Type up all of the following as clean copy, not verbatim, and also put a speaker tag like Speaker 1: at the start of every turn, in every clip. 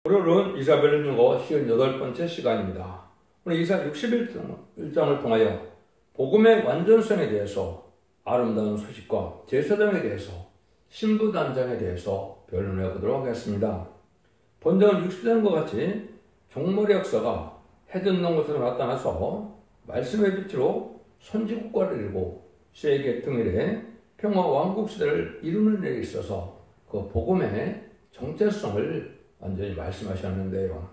Speaker 1: 오늘은 이사벨을 읽어 58번째 시간입니다. 오늘 이사 61장을 통하여 복음의 완전성에 대해서, 아름다운 소식과 제사장에 대해서, 신부단장에 대해서 변론해 보도록 하겠습니다. 본장은 60장과 같이 종말의 역사가 해전동 곳에서 나타나서 말씀의 빛으로 선지국가를 이루고 세계 통일의 평화 왕국 시대를 이루는 데 있어서 그 복음의 정체성을 완전히 말씀하셨는데요.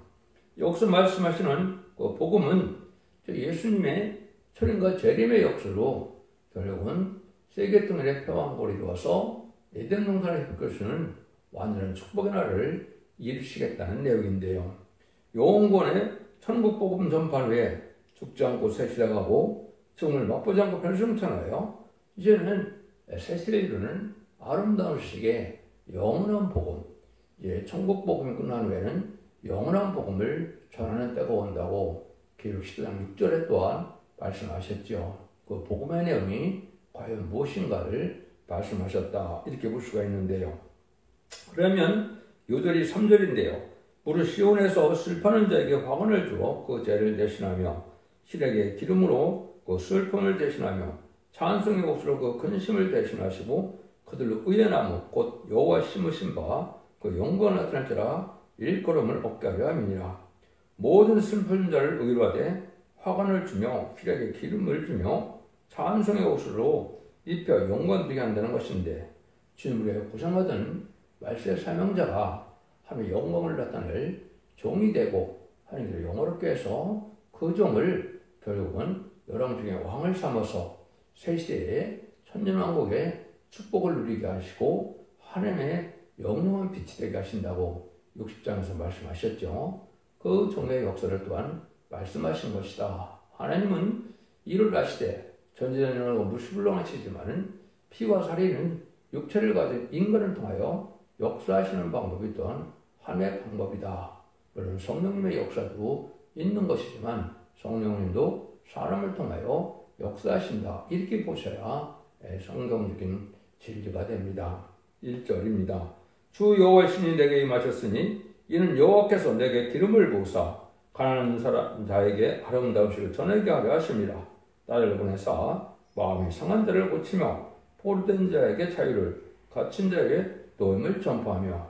Speaker 1: 여기서 말씀하시는 그 복음은 예수님의 철인과 재림의 역사로 결국은 세계 통일의 평화왕국을 이루어서 에덴 동산을 이끌수는 완전한 축복의 나라를 이루시겠다는 내용인데요. 요한권의 천국 복음 전파 후에 죽지 않고 새 시작하고 죽음을 맛보지 않고 변성천하여 이제는 새 시대를 이루는 아름다운 시기에 영원한 복음, 천국 복음이 끝난 후에는 영원한 복음을 전하는 때가 온다고 기록 10장 6절에 또한 말씀하셨죠. 그 복음의 내용이 과연 무엇인가를 말씀하셨다, 이렇게 볼 수가 있는데요. 그러면 요절이 3절인데요. 무릇 시온에서 슬퍼하는 자에게 화관을 주어 그 죄를 대신하며 실에게 기름으로 그 슬픔을 대신하며 찬송의 곡수로 그 근심을 대신하시고 그들로 의의 나무 곧 여호와 심으신 바 그 영광을 나타낼지라 일걸음을 얻게 하려 함이니라. 모든 슬픈 자를 의로하되 화관을 주며 필에게 기름을 주며 찬송의 옷으로 입혀 영광되게 한다는 것인데, 주님으로 고생하던 말세 사명자가 하나님의 영광을 나타낼 종이 되고 하나님께서 영화롭게 해서 그 종을 결국은 열왕 중에 왕을 삼아서 새 시대에 천년왕국의 축복을 누리게 하시고 하나님의 영롱한 빛이 되게 하신다고 60장에서 말씀하셨죠. 그 종의 역사를 또한 말씀하신 것이다. 하나님은 이를 아시되 전지전능하고 무시불능하시지만은 피와 살이는 육체를 가진 인간을 통하여 역사하시는 방법이 또한 하나님의 방법이다. 물론 성령님의 역사도 있는 것이지만 성령님도 사람을 통하여 역사하신다, 이렇게 보셔야 성경적인 진리가 됩니다. 1절입니다. 주 여호와의 신이 내게 임하셨으니 이는 여호와께서 내게 기름을 부으사 가난한 사람 자에게 아름다운 것을 전하게 하려 하심이라. 나를 보내사 마음이 상한 자를 고치며 포로된 자에게 자유를, 갇힌 자에게 노임을 전파하며.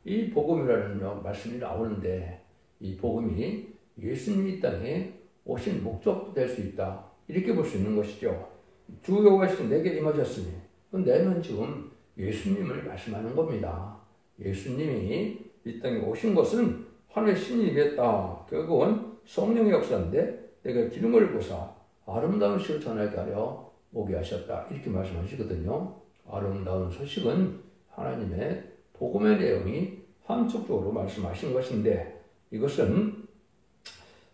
Speaker 1: 이 복음이라는 말씀이 나오는데, 이 복음이 예수님이 이 땅에 오신 목적도 될 수 있다, 이렇게 볼 수 있는 것이죠. 주 여호와의 신이 내게 임하셨으니, 내는 지금 예수님을 말씀하는 겁니다. 예수님이 이 땅에 오신 것은 하나님의 신이 임했다. 결국은 성령의 역사인데 내가 기름을 부으사 아름다운 소식을 전하게 하려 오게 하셨다, 이렇게 말씀하시거든요. 아름다운 소식은 하나님의 복음의 내용이 함축적으로 말씀하신 것인데, 이것은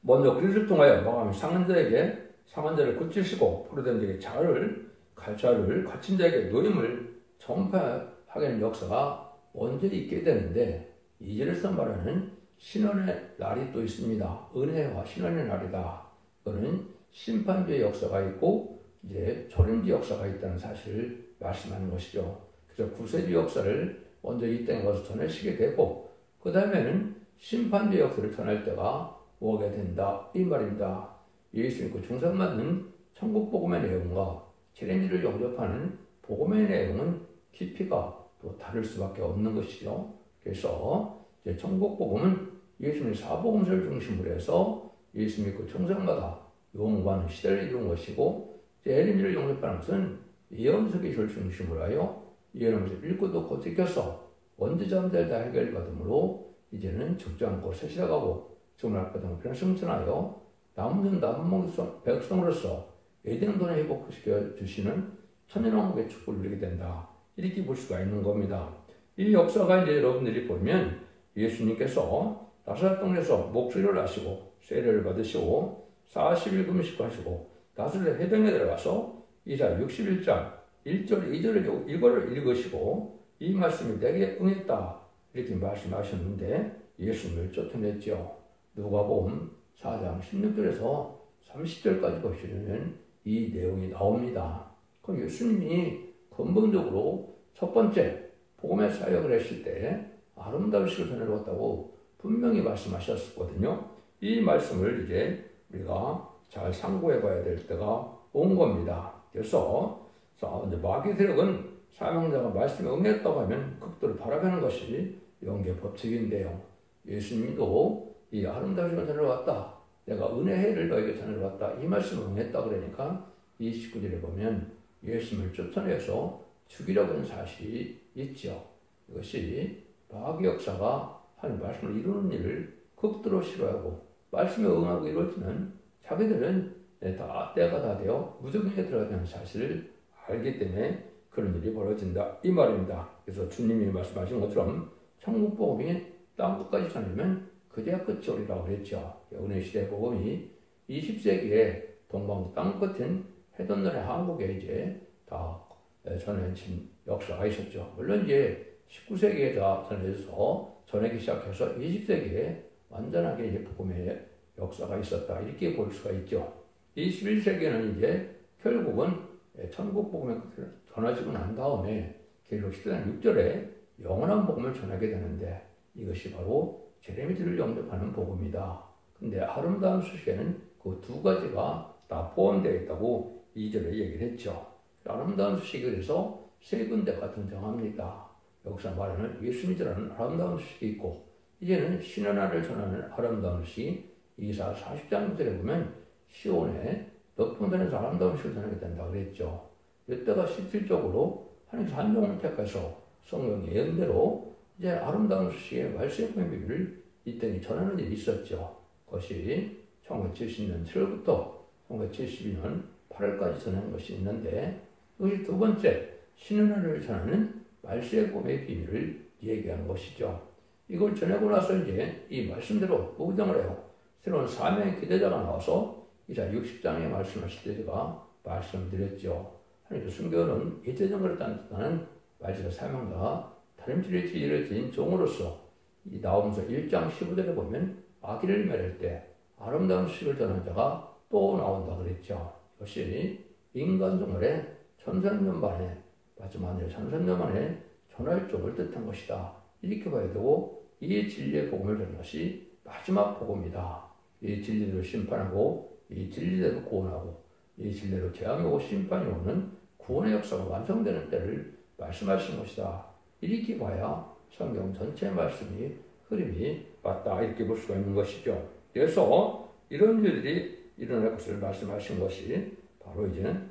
Speaker 1: 먼저 그리스도를 통하여 마음이 상한 자에게 상한 자를 고치시고 포로된 자에게 자유를, 갇힌 자에게 노임을 전파하게 하는 역사가 언제 있게 되는데, 2절에서 말하는 신원의 날이 또 있습니다. 은혜와 신원의 날이다. 그거는 심판주의 역사가 있고 이제 절임주의 역사가 있다는 사실을 말씀하는 것이죠. 그래서 구세주의 역사를 먼저 이 땅에 가서 전하시게 되고, 그 다음에는 심판주의 역사를 전할 때가 오게 된다, 이 말입니다. 예수 믿고 중상받는 천국 복음의 내용과 챌린지를 영접하는 복음의 내용은 깊이가 또 다를 수밖에 없는 것이죠. 그래서 이제 천국 복음은 예수님의 사복음서를 중심으로 해서 예수 믿고 천상마다 영원한 시대를 이룬 것이고, 챌린지를 영접하는 것은 예언서 기술을 중심으로 하여 예언하면서 읽고도 곧 지켜서 원죄자들 다 해결받으므로 이제는 죽지 않고 새 시작하고 죽음을 앞바탕 변성천하여 남은 백성으로서 에덴돈을 회복시켜 주시는 천년왕국의 축복을 누리게 된다, 이렇게 볼 수가 있는 겁니다. 이 역사가 이제 여러분들이 보면 예수님께서 나사렛 동네에서 목수를 하시고 세례를 받으시고 40일 금식하시고 나사렛 해변에 들어가서 이사 61장 1절 2절을 이거를 읽으시고 이 말씀이 내게 응했다, 이렇게 말씀하셨는데 예수님을 쫓아냈죠. 누가복음 4장 16절에서 30절까지 보시면 이 내용이 나옵니다. 그럼 예수님이 근본적으로 첫 번째 복음의 사역을 했을 때 아름다운 식을 전해놓았다고 분명히 말씀하셨거든요. 이 말씀을 이제 우리가 잘 상고해 봐야 될 때가 온 겁니다. 그래서 이제 마귀 세력은 사명자가 말씀에 응했다고 하면 극도로 바라보는 것이 영계 법칙인데요. 예수님도 이 아름다운 것을 전하러 왔다. 내가 은혜를 너에게 전하러 왔다. 이 말씀을 응했다 그러니까 29절에 보면 예수님을 쫓아내서 죽이려고 하는 사실이 있죠. 이것이 마귀 역사가 하나님 말씀을 이루는 일을 극도로 싫어하고 말씀에 응하고 이루어지는 자기들은 다 때가 다 되어 무적행에 들어가는 사실을 알기 때문에 그런 일이 벌어진다 이 말입니다. 그래서 주님이 말씀하신 것처럼 천국 복음이 땅 끝까지 전하면 그제야 끝이 오리라고 그랬죠. 은혜 시대 복음이 20세기에 동방 땅 끝인 해돋날의 한국에 이제 다 전해진 역사가 있었죠. 물론 이제 19세기에 다 전하기 시작해서 20세기에 완전하게 이제 복음의 역사가 있었다 이렇게 볼 수가 있죠. 21세기에는 이제 결국은 천국 복음의 끝을 전하지고 난 다음에 계시록 10장 6절에 영원한 복음을 전하게 되는데 이것이 바로 제레미야를 영접하는 복음이다. 근데 아름다운 소식에는 그 두 가지가 다 포함되어 있다고 2절에 얘기를 했죠. 아름다운 소식이 그래서 세 군데가 등장합니다. 여기서 말하는 예수님이라는 아름다운 소식이 있고 이제는 신의 날을 전하는 아름다운 소식이 이사 40장 9절에 보면 시온에 높은 산에서 아름다운 소식을 전하게 된다 그랬죠. 이때가 실질적으로 하나님께서 한 종을 택해서 성경 예언대로 이제 아름다운 소식의 말씀의 비밀을 이 땅에 전하는 일이 있었죠. 그것이 1970년 7월부터 1972년 8월까지 전하는 것이 있는데 그것이 두 번째 신의 날을 전하는 말씀의 꿈의 비밀을 얘기하는 것이죠. 이걸 전하고 나서 이제 이 말씀대로 무장을 해요. 새로운 사명의 기대자가 나와서 이사 60장에 말씀하실 때 제가 말씀드렸죠. 하나님의 순교는 이때정을 뜻하는 말씀의 사명자가 다림질의 지위를 지닌 종으로서 이 나오면서 1장 15절에 보면 아기를 맺을 때 아름다운 소식을 전하는 자가 또 나온다 그랬죠. 이것이 인간 종말의 천삼년 만에 마지막 천삼년 만에 전할 쪽을 뜻한 것이다. 이렇게 봐야 되고 이 진리의 복음을 전하는 것이 마지막 복음이다. 이 진리대로 심판하고 이 진리대로 구원하고 이 진리대로 재앙이 오고 심판이 오는 구원의 역사가 완성되는 때를 말씀하신 것이다. 이렇게 봐야 성경 전체의 말씀이 흐름이 맞다 이렇게 볼 수가 있는 것이죠. 그래서 이런 일들이 일어날 것을 말씀하신 것이 바로 이제는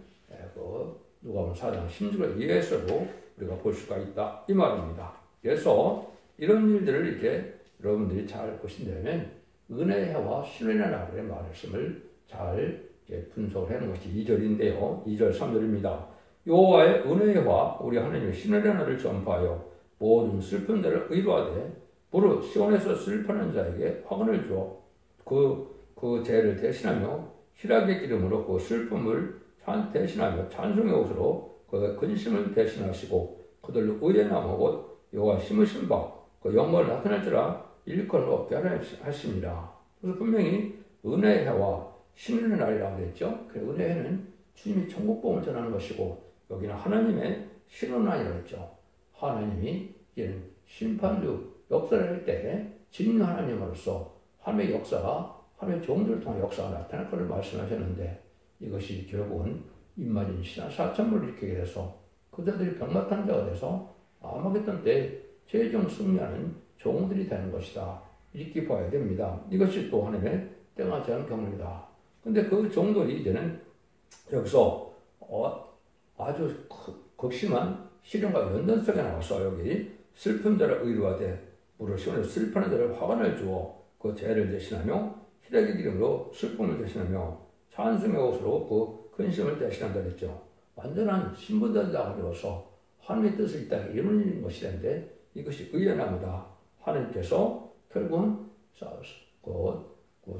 Speaker 1: 누가복음 4장 16절 이해에서도 우리가 볼 수가 있다 이 말입니다. 그래서 이런 일들을 이제 여러분들이 잘 보신다면 은혜의 해와 신의 나라의 말씀을 잘 분석을 하는 것이 2절인데요. 2절 3절입니다. 여호와의 은혜의 화 우리 하나님의 신의 나라를 전파하여 모든 슬픈 자를 의로하되 무릇 시온에서 슬퍼하는 자에게 화근을 주어 그 죄를 대신하며 희락의 기름으로 그 슬픔을 대신하며 찬송의 옷으로 그 근심을 대신하시고 그들로 의의 나무 곧 여호와 심으신 바 그 영광을 나타낼지라 일컬어 없게 하십니다. 그래서 분명히 은혜의 해와 신의 날이라고 했죠. 그 은혜의 해는 주님이 천국복음을 전하는 것이고 여기는 하나님의 신의 날이라고 했죠. 하나님이 이제는 심판주 역사를 할 때 진리 하나님으로서 하나님의 역사가 하나님의 종들을 통해 역사가 나타날 것을 말씀하셨는데 이것이 결국은 임마진 신화 4천물을 일으키게 돼서 그자들이 병마탄 자가 돼서 아마겟돈 때 최종 승리하는 종들이 되는 것이다. 이렇게 봐야 됩니다. 이것이 또 하나님의 땡하지 않은 경륜이다. 근데 그 종들이 이제는 여기서 아주 극심한 시련과 연단 속에 나와서 여기 슬픈 자를 의로하되 무릇 시온에서 슬퍼하는 자를 화관을 주어 그 죄를 대신하며 희락의 기름으로 슬픔을 대신하며 찬송의 옷으로 그 근심을 대신한다 그랬죠. 완전한 신분된 자가 되어서 하나님의 뜻을 이 땅에 이루는 것이라는데 이것이 의연함이다. 하나님께서 결국은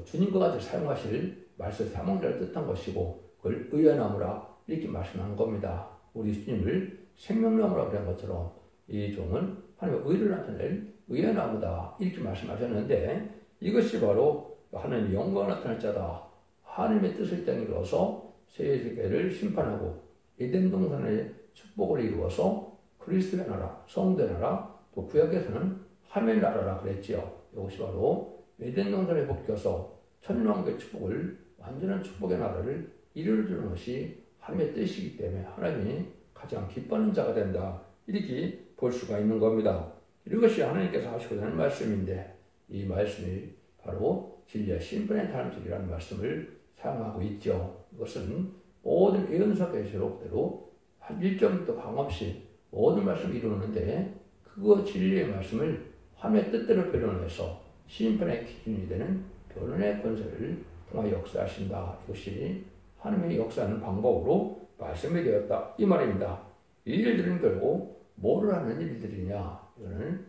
Speaker 1: 주님과 같이 사용하실 말씀 사명자를 뜻한 것이고 그걸 의연함이라 이렇게 말씀한 겁니다. 우리 주님을 생명나무라고 한 것처럼 이 종은 하나님의 의를 나타낼 의연함이다. 이렇게 말씀하셨는데 이것이 바로 하나님의 영광을 나타낼 자다. 하나님의 뜻을 땅에 이루어서 세계를 심판하고 에덴 동산의 축복을 이루어서 그리스도의 나라, 성도의 나라, 또 구약에서는 하나님의 나라라 그랬지요. 이것이 바로 에덴 동산에 복귀해서 천년왕국의 축복을 완전한 축복의 나라를 이루어주는 것이 하나님의 뜻이기 때문에 하나님이 가장 기뻐하는 자가 된다. 이렇게 볼 수가 있는 겁니다. 이것이 하나님께서 하시고자 하는 말씀인데 이 말씀이 바로 진리의 심판의 단절이라는 말씀을 사용하고 있죠. 이것은 모든 예언서 계시록대로 한 1점도 방없이 모든 말씀을 이루는데 그거 진리의 말씀을 하나님의 뜻대로 변론해서 심판의 기준이 되는 변론의 권세를 통하여 역사하신다. 이것이 하나님의 역사하는 방법으로 말씀이 되었다. 이 말입니다. 이 일들은 결국 뭐를 하는 일들이냐. 이거는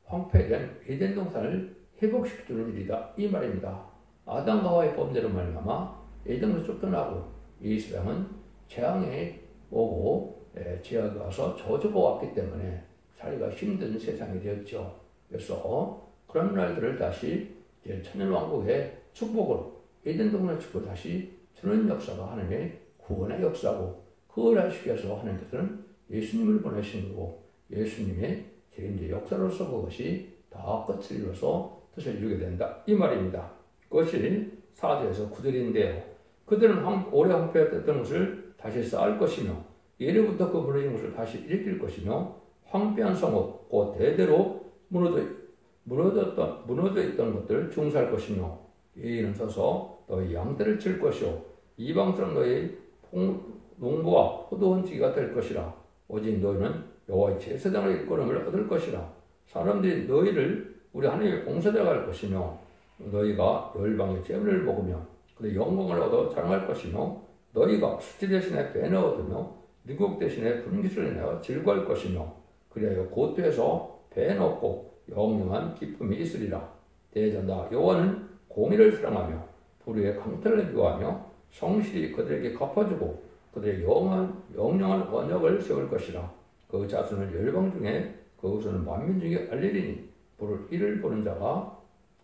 Speaker 1: 황폐된 에덴 동산을 회복시켜주는 일이다. 이 말입니다. 아담과 하와의 범죄로 말미암아 에덴에서 쫓겨나고 이 세상은 재앙에 오고 재앙이 와서 저주가 왔기 때문에 살기가 힘든 세상이 되었죠. 그래서 그런 날들을 다시 천년왕국의 축복으로 에덴 동산의 축복을 다시 주는 역사가 하나님의 구원의 역사고 그걸 하시기 위해서 하나님께서는 예수님을 보내신 거고 예수님의 이제 역사로서 그것이 다 끝을 이루어서 뜻을 이루게 된다. 이 말입니다. 그것이 4절에서 9절인데요. 그들은 오래 황폐했던 것을 다시 쌓을 것이며 예로부터 그 무너진 것을 다시 일으킬 것이며 황폐한 성읍 곧 대대로 무너져 있던 것들을 중수할 것이며 이는 서서 너희 양떼를 칠 것이요 이방 사람 너희 농부와 포도원지기가 될 것이라. 오직 너희는 여호와의 제사장의 일권음을 얻을 것이라. 사람들이 너희를 우리 하나님의 봉사자가 할 것이며 너희가 열방의 재물을 먹으며 그의 영광을 얻어 자랑할 것이며 너희가 수치 대신에 배는 얻으며 미국 대신에 분깃을 내어 즐거울 것이며 그리하여 고토에서 배는 얻고 영영한 기쁨이 있으리라. 대전다 여호와는 공의를 사랑하며 불의의 강탈을 미워하며 성실히 그들에게 갚아주고 그들의 영영한 언약을 세울 것이라. 그 자손을 열방 중에 그 후손은 만민 중에 알리리니 이를 보는 자가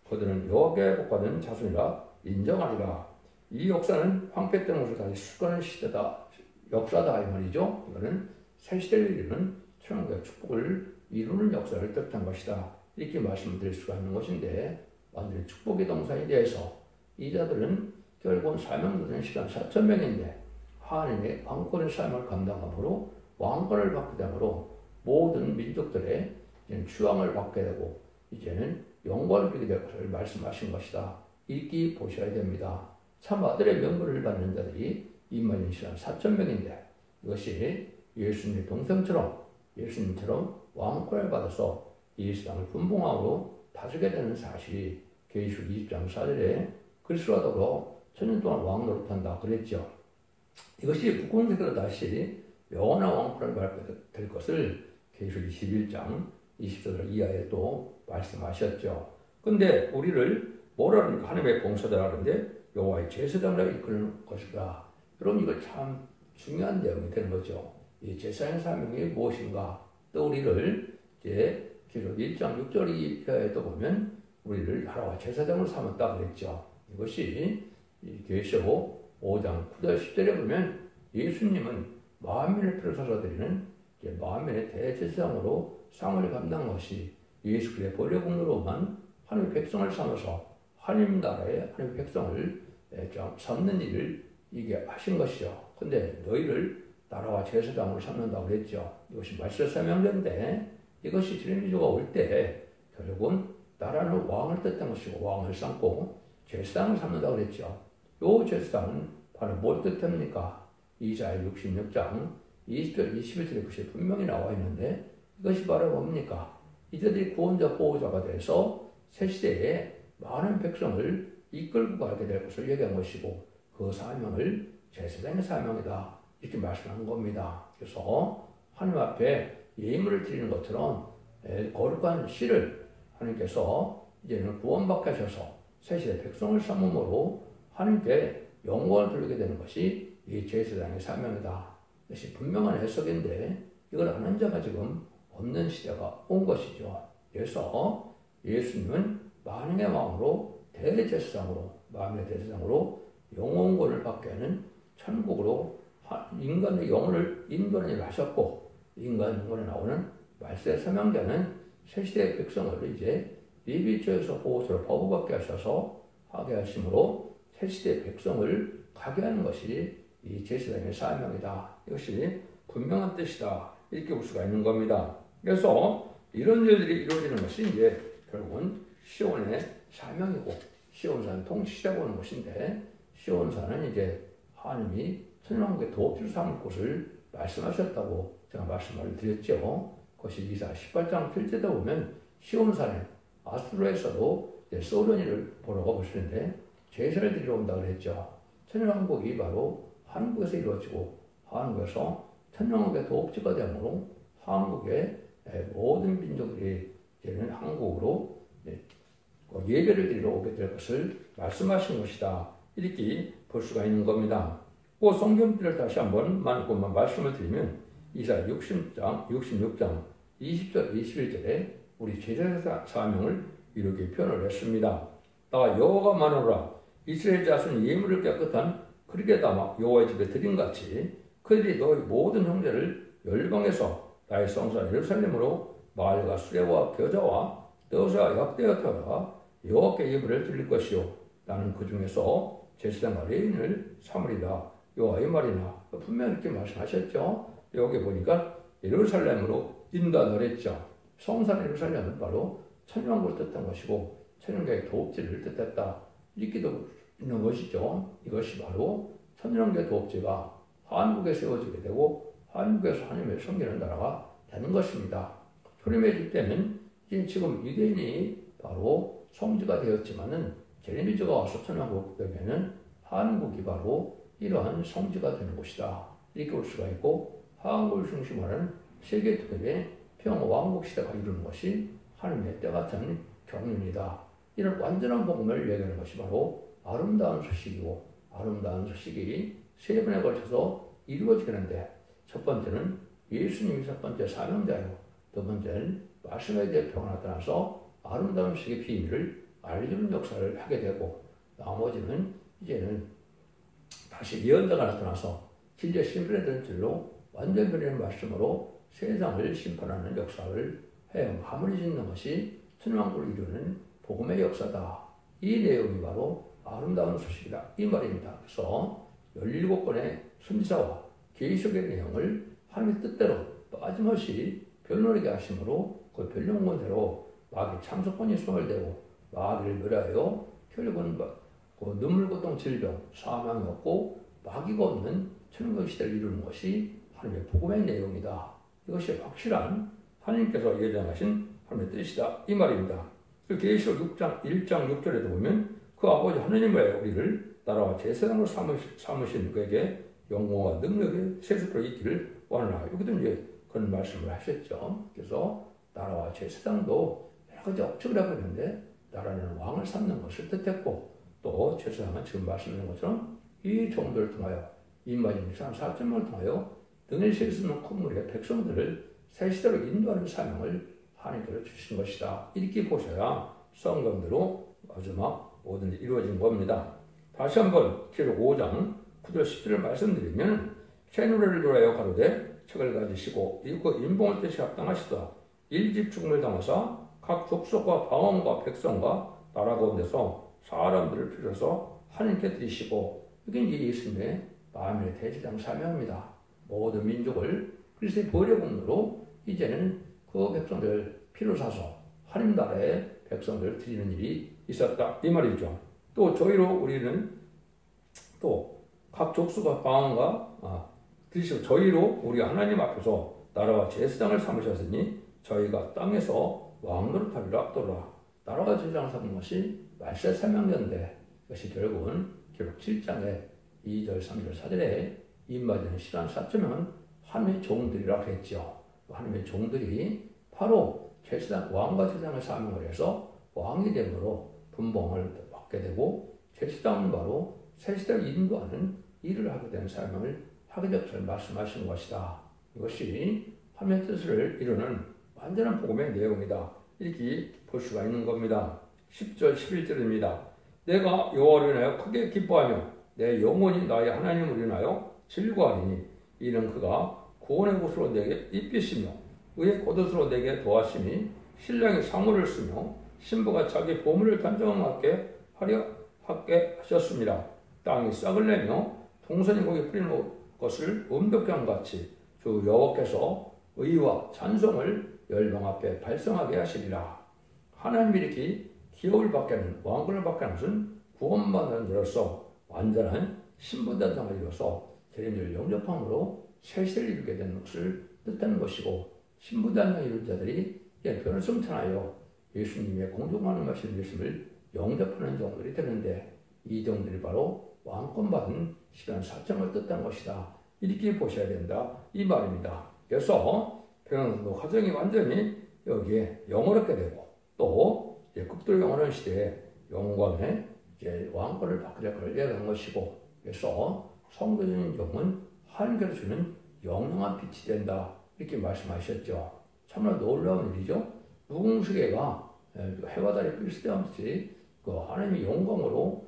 Speaker 1: 그들은 여호와께 복받은 자손이라 인정하리라. 이 역사는 황폐된 것을 다시 수건하는 시대다. 역사다 이 말이죠. 이거는 새 시대를 이루는 천국의 축복을 이루는 역사를 뜻한 것이다. 이렇게 말씀을 드릴 수가 있는 것인데 완전히 축복의 동산에 대해서 이 자들은 결국은 사명받은 시간 4,000명인데 하나님의 왕권의 삶을 감당함으로 왕권을 받게 되므로 모든 민족들의 추앙을 받게 되고 이제는 영광을 누리게 될 것을 말씀하신 것이다. 이렇게 보셔야 됩니다. 참 아들의 명분을 받는 자들이 임마는 시간 4,000명인데 이것이 예수님의 동생처럼 예수님처럼 왕권을 받아서 이 세상을 분봉함으로 다스리게 되는 사실이 계시록 20장 4절에 그리스도와 더불어 천년 동안 왕 노릇한다 그랬죠. 이것이 북극세계로 다시 영원한 왕권을 받게 될 것을 계시록 21장 20절 이하에 또 말씀하셨죠. 근데 우리를 뭐라 그러니까 하나님의 봉사자라 그러는데 여호와의 제사장으로 이끄는 것이다. 여러분 이거 참 중요한 내용이 되는 거죠. 이 제사장 사명이 무엇인가? 또 우리를 이제 계시록 1장 6절 이하에도 보면 우리를 나라와 제사장으로 삼았다 그랬죠. 이것이 계시록 5장 9절 10절에 보면 예수님은 만민의 피를 사서 드리는 만민의 대제사장으로 상을 감당한 것이 예수 그리스도의 보혈의 공로로만 하나님의 백성을 삼아서 하나님 나라의 하나님의 백성을 삼는 일을 이게 하신 것이죠. 근데 너희를 나라와 제사장으로 삼는다고 그랬죠. 이것이 말세 사명제인데 이것이 주님주가 올 때 결국은 나라는 왕을 뜻한 것이고 왕을 삼고 제사장을 삼는다고 그랬죠. 요 제사장은 바로 뭘 뜻합니까? 이사야 66장 20절 21절에 그것이 분명히 나와 있는데 이것이 바로 뭡니까? 이들이 구원자 보호자가 돼서 새 시대에 많은 백성을 이끌고 가게 될 것을 얘기한 것이고 그 사명을 제사장의 사명이다 이렇게 말씀하는 겁니다. 그래서 하나님 앞에 예물을 드리는 것처럼 거룩한 씨를 하나님께서 이제는 구원받게 하셔서 새 시대 백성을 삼음으로 하나님께 영광을 돌리게 되는 것이 이 제사장의 사명이다. 이것이 분명한 해석인데 이걸 아는 자가 지금 없는 시대가 온 것이죠. 그래서 예수님은 만왕의 왕으로 대제사장으로 만민의 대제사장으로 영원권을 받게 하는 천국으로 인간의 영혼을 인도하는 일을 하셨고 인간 영혼에 나오는 말세 사명자는 새시대의 백성을 이제 예비죄에서 보호소를 법을 받게 하셔서 하게 하심으로 새 시대의 백성을 가게 하는 것이 이 제사장의 사명이다. 이것이 분명한 뜻이다. 이렇게 볼 수가 있는 겁니다. 그래서 이런 일들이 이루어지는 것이 이제 결국은 시온의 사명이고 시온산을 통치자고 하는 것인데 시온산은 이제 하나님이 천년왕국의 도읍지로 삼을 곳을 말씀하셨다고 제가 말씀을 드렸죠. 그것이 이사 18장 7절에 보면 시온산에 아수르에서도 소련이를 보러 가보시는데 제사를 드리러 온다고 그랬죠. 천년왕국이 바로 한국에서 이루어지고 한국에서 천년왕국의 도읍지가 되므로 한국의 모든 민족들이 이제는 한국으로 예배를 드리러 오게 될 것을 말씀하신 것이다. 이렇게 볼 수가 있는 겁니다. 그 성경들을 다시 한번 만큼만 말씀을 드리면 이사 66장 20절 21절에 우리 제사장 사명을 이렇게 표현을 했습니다. 나 여호와가 말하노라 이스라엘 자손이 예물을 깨끗한 그릇에 담아 여호와의 집에 드린 같이 그들이 너희 모든 형제를 열방에서 나의 성산 예루살렘으로 마을과 수레와 겨자와 떠서와 약대여터가 여호와께 예물을 드릴 것이요 나는 그 중에서 제사장과 레위인을 삼으리라. 여호와의 말이나 분명히 이렇게 말씀하셨죠. 여기 보니까 예루살렘으로 인도하랬죠. 성산 예루살렘은 바로 천년왕국을 뜻한 것이고 천년왕국의 도읍지를 뜻했다. 이렇게도 있는 것이죠. 이것이 바로 천년왕국의 도읍지가 한국에 세워지게 되고 한국에서 하나님의 섬기는 나라가 되는 것입니다. 초림의 집 때는 지금 유대인이 바로 성지가 되었지만은 제레미지가 와서 천년왕국 때에는 한국이 바로 이러한 성지가 되는 곳이다. 이렇게 볼 수가 있고 한국을 중심으로 세계 특별의 평화 왕국 시대가 이루는 것이 하나님의 때 같은 경륜이다. 이런 완전한 복음을 얘기하는 것이 바로 아름다운 소식이고 아름다운 소식이 세 번에 걸쳐서 이루어지는데 첫 번째는 예수님이 첫 번째 사명자요. 두 번째는 말씀에 대해 표가 나타나서 아름다운 소식의 비밀을 알려주는 역사를 하게 되고 나머지는 이제는 다시 예언자가 나타나서 진리의 심판에 대한 줄로 완전 변하는 말씀으로 세상을 심판하는 역사를 해 마무리 짓는 것이 천년왕국을 이루는 복음의 역사다. 이 내용이 바로 아름다운 소식이다. 이 말입니다. 그래서 17권의 선지자와 계시록의 내용을 하나님의 뜻대로 빠짐없이 변론하게 하심으로 그 변론권대로 마귀 참석권이 손을 대고 마귀를 멸하여 결국은 그 눈물, 고통, 질병, 사망이 없고 마귀가 없는 천년왕국 시대를 이루는 것이 하나님의 복음의 내용이다. 이것이 확실한 하나님께서 예정하신 하나님의 뜻이다. 이 말입니다. 그 계시록 6장 1장 6절에도 보면 그 아버지 하나님의 우리를 나라와 제사장으로 삼으신 그에게 영광과 능력의 세습으로 있기를 원하나. 여기도 이제 그런 말씀을 하셨죠. 그래서 나라와 제사장도 여러 가지 억측을 하고 있는데 나라는 왕을 삼는 것을 뜻했고 또 제사장은 지금 말씀드린 것처럼 이 종들을 통하여 임마진 4천명을 통하여 능히 셀 수 있는 콧물의 백성들을 새 시대로 인도하는 사명을 하나님께서 주신 것이다. 이렇게 보셔야 성경대로 마지막 모든 일이 이루어진 겁니다. 다시 한번 기록 5장 9절 10절을 말씀드리면 새 노래를 노래하여 가로되 책을 가지시고 읽고 인봉할 뜻이 합당하시다. 일집 죽음을 당하사 각 족속과 방언과 백성과 나라 가운데서 사람들을 필요해서 하나님께 드리시고 이게 이제 예수님의 마음의 대제장 사명입니다. 모든 민족을 그리스도의 보혈의 공로로 이제는 그 백성들 피로 사서 하나님 나라의 백성들을 드리는 일이 있었다. 이 말이죠. 또 저희로 우리는 또 각 족속과 방언과 드리시고 저희로 우리 하나님 앞에서 나라와 제사장을 삼으셨으니 저희가 땅에서 왕노릇 하리라 또라. 나라와 제사장을 삼는 것이 말세 사명인데 그것이 결국은 기록 7장의 2절, 3절, 4절에 임마지는 실한 4천명은 하나님의 종들이라고 했죠. 하나님의 종들이 바로 제사장, 왕과 제사장을 사명을 해서 왕이 됨으로 분봉을 받게 되고 제사장은 바로 새 시대를 인도하는 일을 하게 된 사명을 하게 될 것을 말씀하신 것이다. 이것이 하나님의 뜻을 이루는 완전한 복음의 내용이다. 이렇게 볼 수가 있는 겁니다. 10절, 11절입니다. 내가 여호와를 인하여 크게 기뻐하며 내 영혼이 나의 하나님을 인하여 즐거워하리니 이는 그가 구원의 곳으로 내게 입히시며 의의 겉옷으로 내게 도하시니 신랑이 사물을 쓰며 신부가 자기 보물을 단정하게 하려 하게 하셨습니다. 땅이 싹을 내며 동선이 거기 뿌리는 것을 음독경 같이 주 여호와께서 의와 찬송을 열방 앞에 발성하게 하시리라. 하나님이 이렇게 기업을 받게 하는 왕권을 받게 하는 것은 구원받는 자로서 완전한 신부단장을 이뤄서 재림을 영접함으로 새 시대를 이루게 되는 것을 뜻하는 것이고, 신부단장을 이룬 자들이 변을 성찬하여 예수님의 공정하는 말씀을 영접하는 종들이 되는데, 이 종들이 바로 왕권받은 시간 사정을 뜻하는 것이다. 이렇게 보셔야 된다 이 말입니다. 그래서 변화도 과정이 완전히 여기에 영원하게 되고, 또 극도로 영원한 시대에 영광의 왕권을 받게 될 것을 예언한 것이고, 그래서 성도적인 영은 하나님께서 주는 영영한 빛이 된다 이렇게 말씀하셨죠. 참으로 놀라운 일이죠. 무궁수계가 해와 달이 뜰 때없이 그 하나님의 영광으로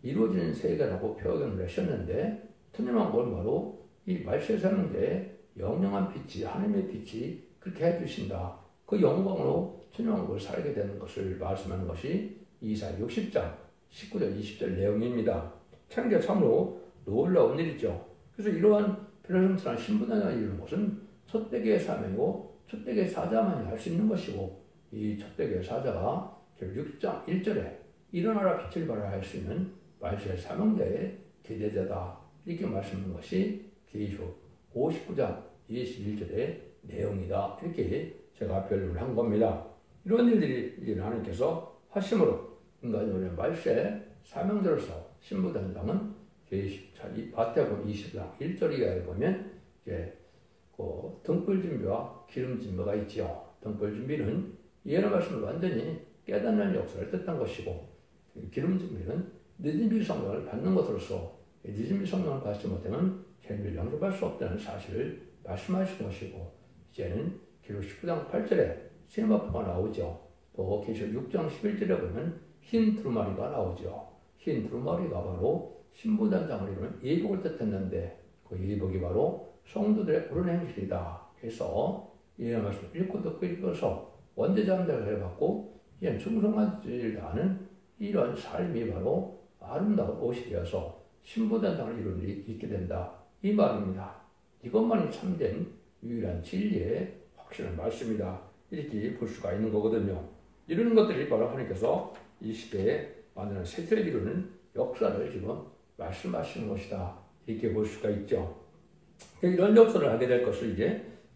Speaker 1: 이루어지는 세계라고 표현을 하셨는데, 천년왕국은 바로 이 말세 사명대의 영영한 빛이, 하나님의 빛이 그렇게 해주신다. 그 영광으로 천년왕국을 살게 되는 것을 말씀하는 것이 이사야 60장 19절 20절 내용입니다. 참 참으로 놀라운 일이죠. 그래서 이러한 변화성찬한 신부단장을 이루는 것은 첫대교의 사명이고 첫대교의 사자만이 할 수 있는 것이고, 이 첫대교의 사자가 6장 1절에 일어나라 빛을 발하라 할 수 있는 말세 사명대의 기대자다 이렇게 말씀하는 것이 계시록 59장 21절의 내용이다 이렇게 제가 변론을 한 겁니다. 이런 일들이 이제 하나님께서 하심으로 인간의 말세 사명자로서 신부단장은 마태복음 20장 1절 이하에 보면 이제 그 등불 준비와 기름 준비가 있지요. 등불 준비는 예언의 말씀을 완전히 깨닫는 역사를 뜻한 것이고, 기름 준비는 늦은비 성령을 받는 것으로서 늦은비 성령을 받지 못하면 재림을 영접할 수 없다는 사실을 말씀하신 것이고, 이제는 기록 19장 8절에 세마포가 나오죠. 또 계시록 6장 11절에 보면 흰 두루마리가 나오죠. 흰 두루마리가 바로 신부단장을 이루는 예복을 뜻했는데, 그 예복이 바로 성도들의 옳은 행실이다. 그래서 이 말씀을 읽고 듣고 읽어서 원대장자를 받고 이런 충성한 일을 다하는 이런 삶이 바로 아름다운 옷이 되어서 신부단장을 이루는 일이 있게 된다 이 말입니다. 이것만이 참된 유일한 진리의 확실한 말씀이다 이렇게 볼 수가 있는 거거든요. 이런 것들이 바로 하나님께서 이 시대에 만드는 세세를 이루는 역사를 지금 말씀하시는 것이다 이렇게 볼 수가 있죠. 이런 역사를 하게 될 것을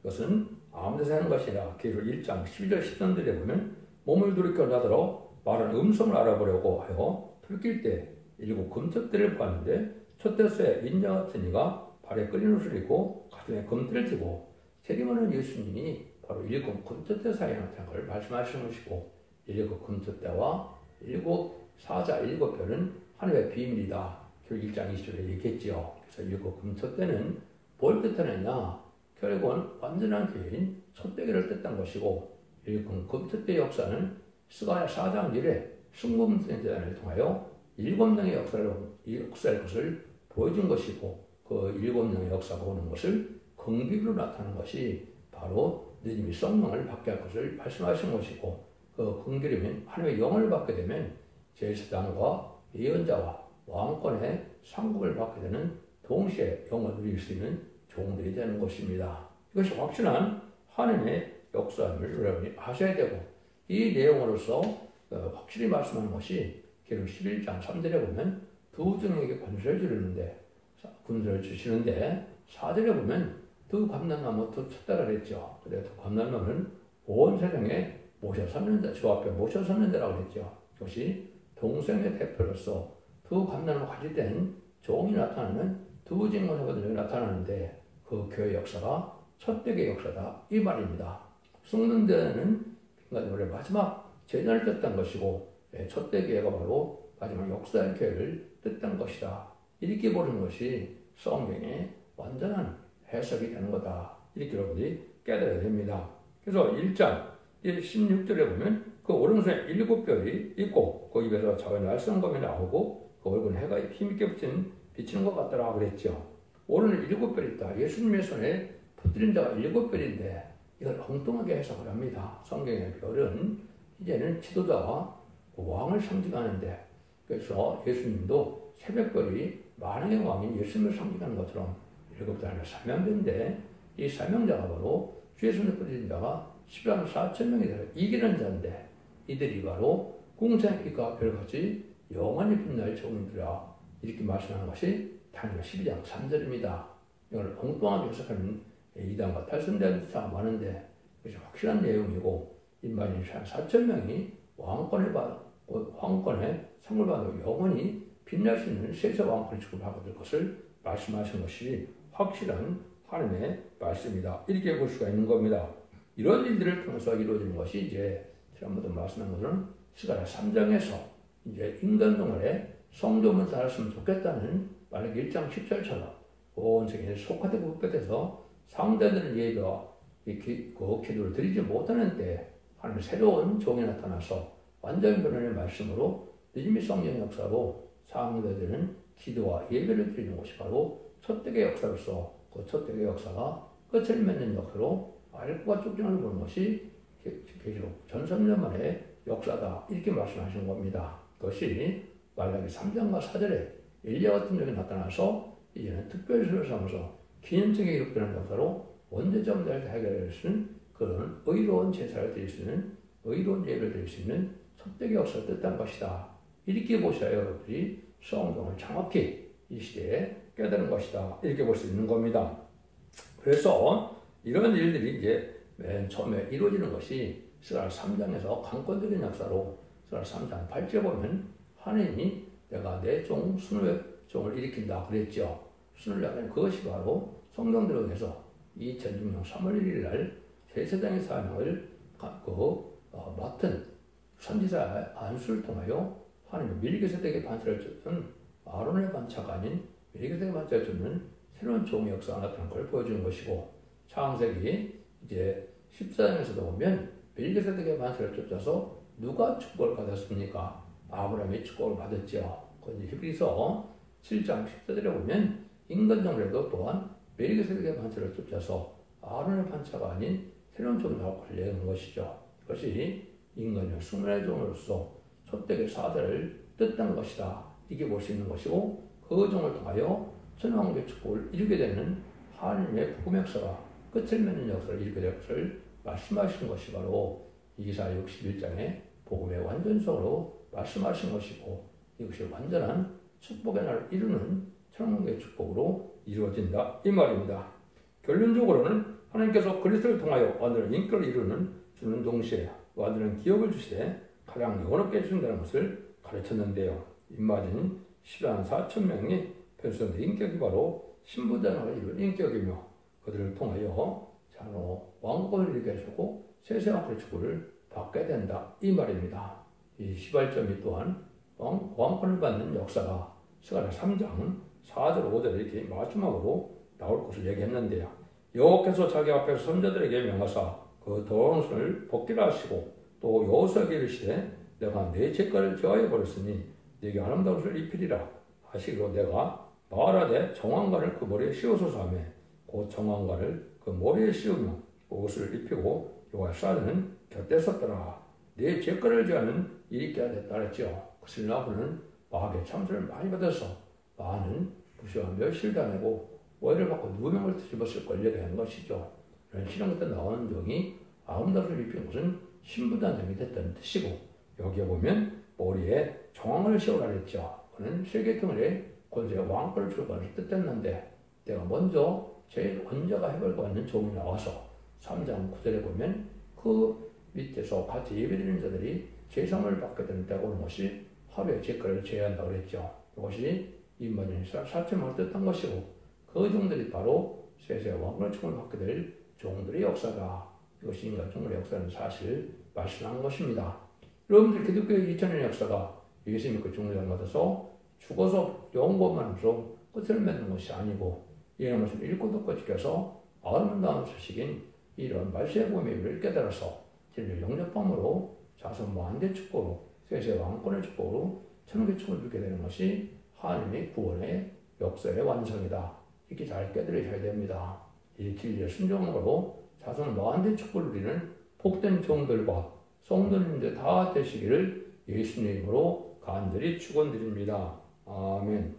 Speaker 1: 그것은 아무 데서 하는 것이 아니라 계시록 1장 12절 13절에 보면 몸을 돌이켜 나더러 말하는 음성을 알아보려고 하여 풀길 때 일곱 금텟대를 보았는데, 첫 대서에 인자 같은 이가 발에 끌린 옷을 입고 가슴에 금띠를 띠고 재림하는 예수님이 바로 일곱 금텟대 사이에 나타난 걸 말씀하시는 것이고, 일곱 금텟대와 일곱 사자 일곱 별은 하나님의 비밀이다. 결국 1장 20절에 얘기했지요. 그래서 일곱 금텟대는 뭘 뜻하느냐? 결국은 완전한 교회인 첫대교를 뜻한 것이고, 일곱 금텟대 역사는 스가랴 4장 1에 순금대단을 통하여 7명의 역사의 것을 보여준 것이고, 그 7명의 역사가 오는 것을 긍비로 나타나는 것이 바로 느님이 성령을 받게 할 것을 말씀하신 것이고, 그 긍비로면 하나님의 영을 받게 되면 제사장과 예언자와 왕권의 상급을 받게 되는 동시에 영을 누릴 수 있는 종들이 되는 것입니다. 이것이 확실한 하나님의 역사임을 여러분이 아셔야 되고, 이 내용으로서 확실히 말씀하는 것이 계시록 11장 3절에 보면 두 종에게 군수를 주시는데 4절에 보면 두 감람나무 두 촛대라 그랬죠. 그래 두 감람나무는 온 세상에 모셔섰는 자, 주 앞에 모셔섰는 자라고 그랬죠. 이것이 동성의 대표로서 두 감람나무 가지 된 종이 나타나는 두 징검사들이 나타나는데, 그 교회 역사가 첫대교의 역사다 이 말입니다. 숨는 데는 인간의 마지막 재난을 뜻한 것이고, 첫대교회가 바로 마지막 역사의 교회를 뜻한 것이다 이렇게 보는 것이 성경의 완전한 해석이 되는 거다 이렇게 여러분이 깨달아야 됩니다. 그래서 1장 16절에 보면 그 오른손에 7별이 있고 그 입에서 작은 날성검이 나오고 그 얼굴은 해가 힘있게 비치는 것 같더라 그랬죠. 오른에 7별이 있다. 예수님의 손에 붙들린 자가 7별인데 이걸 엉뚱하게 해석을 합니다. 성경의 별은 이제는 지도자와 왕을 상징하는데, 그래서 예수님도 새벽별이 만왕의 왕인 예수님을 상징하는 것처럼 일곱 달의 사명자인데, 이 사명자가 바로 주의 손에 꽂힌 자가 10만 4천 명이 되어 이기는 자인데, 이들이 바로 공생이가 별같이 영원히 빛날 종인들이라 이렇게 말씀하는 것이 다니엘 12장 3절입니다. 이걸 엉뚱하게 해석하는 이단과 탈선된 자가 많은데, 그것이 확실한 내용이고, 인간이 4천 명이 왕권의 상을 받고 영원히 빛날 수 있는 세세 왕권의 축복을 받게 될 것을 말씀하신 것이 확실한 하나님의 말씀이다. 이렇게 볼 수가 있는 겁니다. 이런 일들을 통해서 이루어지는 것이 이제 지난번에 말씀한 것은 스가랴 3장에서 이제 인간 동안에 성도만 살았으면 좋겠다는 만약 1장 10절처럼 온 세계에 속하되 국백해서 상대들은 예배와 그 기도를 드리지 못하는 때 하나님의 새로운 종이 나타나서 완전히 변화의 말씀으로 믿음의 성령 역사로 상대들은 기도와 예배를 드리는 것이 바로 첫대의 역사로서 그 첫대의 역사가 끝을 맺는 역사로 알과 쪽정을 보는 것이 계시록 1300년만의 역사다. 이렇게 말씀하시는 겁니다. 그것이 말라기 3장과 4절에 엘리야 같은 적이 나타나서 이제는 특별히 수를 삼아서 기념적인 기록되는 역사로 원죄자 문제를 해결할 수 있는 그런 의로운 제사를 드릴 수 있는 의로운 예배를 드릴 수 있는 첫대의 역사를 뜻한 것이다. 이렇게 보셔야 여러분들이 성경을 정확히 이 시대에 깨달은 것이다. 이렇게 볼 수 있는 겁니다. 그래서 이런 일들이 이제 맨 처음에 이루어지는 것이 스가랴 3장에서 강권적인 역사로 스가랴 3장 8절에 보면 하나님이 내가 내 종 순의 종을 일으킨다 그랬죠. 순을 약한 그것이 바로 성경대로 해서 2006년 3월 1일 날 제사장의 사명을 맡은 선지자 안수를 통하여 하나님의 멜기세덱의 반차를 쫓는 아론의 반차가 아닌 멜기세덱의 반차를 쫓는 새로운 종의 역사가 나타난 걸 보여주는 것이고, 창세기 이제 14장에서도 보면 멜기세덱의 반차를 쫓아서 누가 축복을 받았습니까? 아브라함이 축복을 받았죠. 그런데 히브리서 7장 14절에 보면 인간 정례도 또한 멜기세덱의 반차를 쫓아서 아론의 반차가 아닌 새로운 종의 역할을 내는 것이죠. 그것이 인간의 숙련의 종으로서 첫대의 사대를 뜻한 것이다. 이게 볼 수 있는 것이고, 그 종을 통하여 천왕국의 축복을 이루게 되는 하나님의 복음의 역사가 끝을 맺는 역사를 이루게 될 것을 말씀하신 것이 바로 이사야 61장의 복음의 완전성으로 말씀하신 것이고, 이것이 완전한 축복의 날을 이루는 천왕국의 축복으로 이루어진다 이 말입니다. 결론적으로는 하나님께서 그리스도를 통하여 완전한 인격을 주는 동시에 완전한 기업을 주시되 가장 영원롭게 해주신다는 것을 가르쳤는데요. 입맞은 10만 4천 명이 편수된 인격이 바로 신부단을 이룬 인격이며, 그들을 통하여 장로 왕권을 이루게 해주고 세세왕권의 축복을 받게 된다 이 말입니다. 이 시발점이 또한 왕권을 받는 역사가 스가랴 3장 4절 5절에 이렇게 마지막으로 나올 것을 얘기했는데요. 여호와께서 자기 앞에서 선자들에게 명하사 그 더러운 손을 벗기라 하시고, 또 여호수아에게 이르시되 내가 내 죄가를 제하여 버렸으니 네게 아름다운 옷을 입히리라 하시기로 내가 말하되 정황관을 그 머리에 씌우소서 하며 곧 정황관을 그 머리에 씌우며 옷을 입히고 여호와의 사자는 곁에 섰더라. 내 죄가를 제하는 일이 있게 됐다 했죠. 그것을 나무는 마귀의 참소를 많이 받아서 많은 부시와 멸시를 당하고 오해를 받고 누명을 뒤집었을 권력이 한 것이죠. 이런 실험 때 나오는 종이 아름다운 옷을 입힌 것은 신부단장이 됐다는 뜻이고, 여기에 보면 머리에 정황을 씌우라 했죠. 그는 세계통일의 권세 왕권을 줄 것을 뜻했는데, 내가 먼저 제일 원자가 해벌고 있는 종이 나와서 3장 9절에 보면 그 밑에서 같이 예배드리는 자들이 제상을 받게 되는 때가 오는 것이 하루의 죄가를 제한다고 그랬죠. 이것이 인반인 4천명을 뜻한 것이고, 그 종들이 바로 세세 왕권의 축복을 받게 될 종들의 역사다. 이것이 인간 종들의 역사는 사실 말씀한 것입니다. 여러분들 기독교의 2000년의 역사가 예수 믿고 종들을 받아서 죽어서 영원만 하면서 끝을 맺는 것이 아니고, 이런 것을 읽고 듣고 지켜서 아름다운 소식인 이런 말세의 복음을 깨달아서 진리를 영접함으로 자손 무한대 축복으로 세세 왕권의 축복으로 천국의 축복을 누리게 되는 것이 하나님의 구원의 역사의 완성이다. 이렇게 잘 깨달으셔야 됩니다. 이 진리에 순종함으로 자손 무한대 축복을 누리는 복된 종들과 성도님들 다 되시기를 예수님으로 간절히 축원드립니다. 아멘.